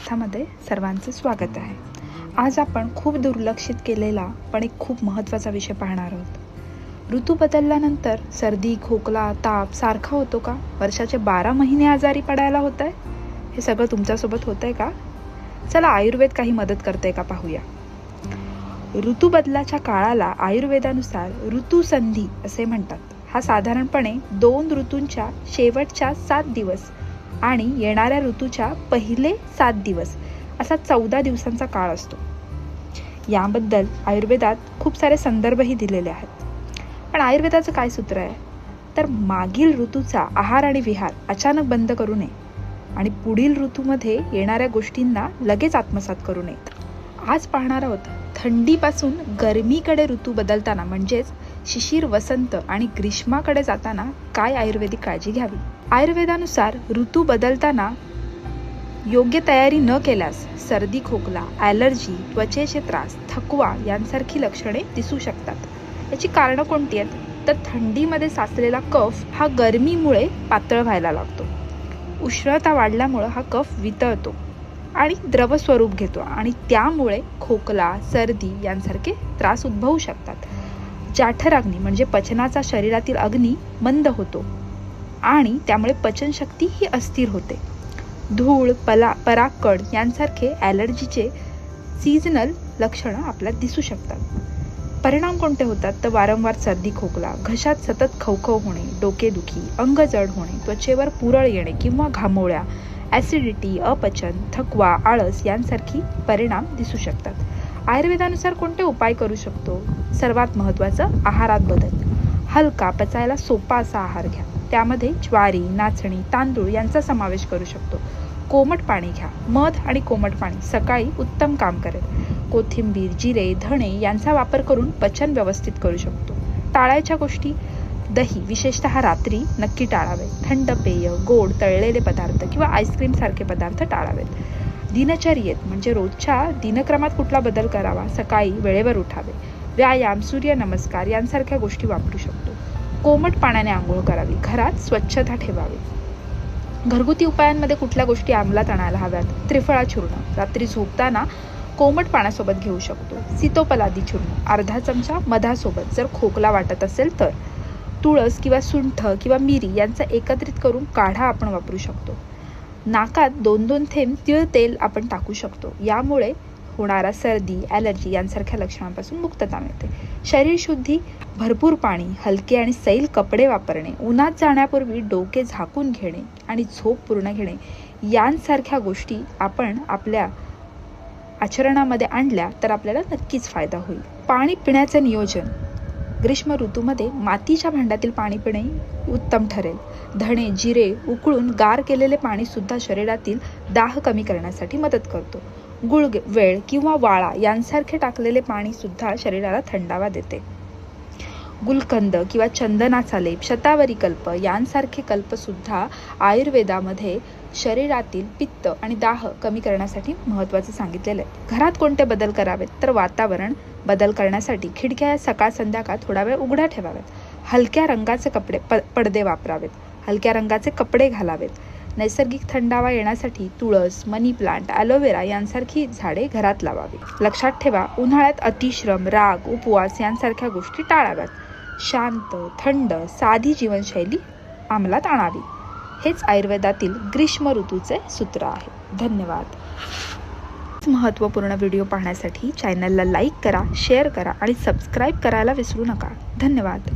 स्वास्थ्यामध्ये सर्वांचे स्वागत आहे। आज आपण खूप दुर्लक्षित केलेला पण एक खूप महत्त्वाचा विषय पाहणार आहोत। ऋतू बदलल्यानंतर सर्दी, खोकला, ताप सारखा होतो का? वर्षाचे 12 महिने आजारी पडायला होतंय? हे सगळं तुमच्यासोबत होतंय का? चला आयुर्वेद काही मदत करते का पाहूया। ऋतू बदलाच्या काळाला आयुर्वेदानुसार ऋतुसंधी असे म्हणतात। हा साधारणपणे 2 ऋतूंच्या शेवटच्या 7 दिवस आणि येणाऱ्या ऋतूच्या पहिले 7 दिवस असा 14 दिवसांचा काळ असतो। याबद्दल आयुर्वेदात खूप सारे संदर्भही दिलेले आहेत। पण आयुर्वेदाचं काय सूत्र आहे? तर मागील ऋतूचा आहार आणि विहार अचानक बंद करू नये आणि पुढील ऋतूमध्ये येणाऱ्या गोष्टींना लगेच आत्मसात करू नयेत। आज पाहणार आहोत थंडीपासून गरमीकडे ऋतू बदलताना म्हणजेच शिशिर, वसंत आणि ग्रीष्माकडे जाताना काय आयुर्वेदिक काळजी घ्यावी। आयुर्वेदानुसार ऋतू बदलताना योग्य तयारी न केल्यास सर्दी, खोकला, ॲलर्जी, त्वचेचे त्रास, थकवा यांसारखी लक्षणे दिसू शकतात। याची कारणं कोणती आहेत? तर थंडीमध्ये साचलेला कफ हा गरमीमुळे पातळ व्हायला लागतो। उष्णता वाढल्यामुळे हा कफ वितळतो आणि द्रव स्वरूप घेतो आणि त्यामुळे खोकला, सर्दी यांसारखे त्रास उद्भवू शकतात। जाठराग्नी म्हणजे पचनाचा शरीरातील अग्नी मंद होतो आणि त्यामुळे पचनशक्ती ही अस्थिर होते। धूळ, परागकण यांसारखे ॲलर्जीचे सीझनल लक्षणं आपल्याला दिसू शकतात। परिणाम कोणते होतात? तर वारंवार सर्दी, खोकला, घशात सतत खवखव होणे, डोकेदुखी, अंग जड होणे, त्वचेवर पुरळ येणे किंवा घामोळ्या, ॲसिडिटी, अपचन, थकवा, आळस यांसारखी परिणाम दिसू शकतात। आयुर्वेदानुसार कोणते उपाय करू शकतो? सर्वात महत्त्वाचं आहारात बदल। हलका, पचायला सोपा असा आहार घ्या। त्यामध्ये ज्वारी, नाचणी, तांदूळ यांचा समावेश करू शकतो। कोमट पाणी घ्या। मध आणि कोमट पाणी सकाळी उत्तम काम करेल। कोथिंबीर, जिरे, धणे यांचा वापर करून पचन व्यवस्थित करू शकतो। टाळायच्या गोष्टी, दही विशेषतः रात्री नक्की टाळावे। थंड पेय, गोड तळलेले पदार्थ किंवा आईस्क्रीम सारखे पदार्थ टाळावेत। दिनचर्येत म्हणजे रोजच्या दिनक्रमात कुठला बदल करावा? सकाळी वेळेवर उठावे। व्यायाम, सूर्यनमस्कार यांसारख्या गोष्टी वापरू शकतो। कोमट पाण्याने आंघोळ करावी। घरात स्वच्छता ठेवावी। घरगुती उपायांमध्ये कुठल्या गोष्टी अंमलात आणायला हव्यात? त्रिफळा चूर्ण रात्री झोपताना कोमट पाण्यासोबत घेऊ शकतो। सीतोपलादी चूर्ण अर्धा चमचा मधासोबत जर खोकला वाटत असेल तर। तुळस किंवा सुंठ किंवा मिरी यांचा एकत्रित करून काढा आपण वापरू शकतो। नाकात 2-2 थेंब तीळ तेल आपण टाकू शकतो। यामुळे होणारा सर्दी, ॲलर्जी यांसारख्या लक्षणांपासून मुक्तता मिळते। शरीर शुद्धी, भरपूर पाणी, हलके आणि सैल कपडे वापरणे, उन्हात जाण्यापूर्वी डोके झाकून घेणे आणि झोप पूर्ण घेणे यांसारख्या गोष्टी आपण आपल्या आचरणामध्ये आणल्या तर आपल्याला नक्कीच फायदा होईल। पाणी पिण्याचे नियोजन, ग्रीष्म ऋतूमध्ये मातीच्या भांड्यातील पाणी पिणे उत्तम ठरेल। धणे, जिरे उकळून गार केलेले पाणी सुद्धा शरीरातील दाह कमी करण्यासाठी मदत करतो। गुळ, वेळ किंवा वाळा यांसारखे टाकलेले पाणी सुद्धा शरीराला थंडावा देते। गुलकंद किंवा चंदनाचा लेप, शतावरी कल्प यांसारखे कल्प सुद्धा आयुर्वेदामध्ये शरीरातील पित्त आणि दाह कमी करण्यासाठी महत्त्वाचे सांगितलेले आहे। घरात कोणते बदल करावेत? तर वातावरण बदल करण्यासाठी खिडक्या सकाळ संध्याकाळ थोडा वेळ उघड्या ठेवाव्यात। हलक्या रंगाचे पडदे वापरावेत। हलक्या रंगाचे कपडे घालावेत। नैसर्गिक थंडावा येण्यासाठी तुळस, मनी प्लांट, ॲलोवेरा यांसारखी झाडे घरात लावावी। लक्षात ठेवा, उन्हाळ्यात अतिश्रम, राग, उपवास यांसारख्या गोष्टी टाळाव्यात। शांत, थंड, साधी जीवनशैली अंमलात आणावी। हेच आयुर्वेदातील ग्रीष्म ऋतूचे सूत्र आहे। धन्यवाद। महत्त्वपूर्ण व्हिडिओ पाहण्यासाठी चॅनलला लाईक करा, शेअर करा आणि सबस्क्राईब करायला विसरू नका। धन्यवाद।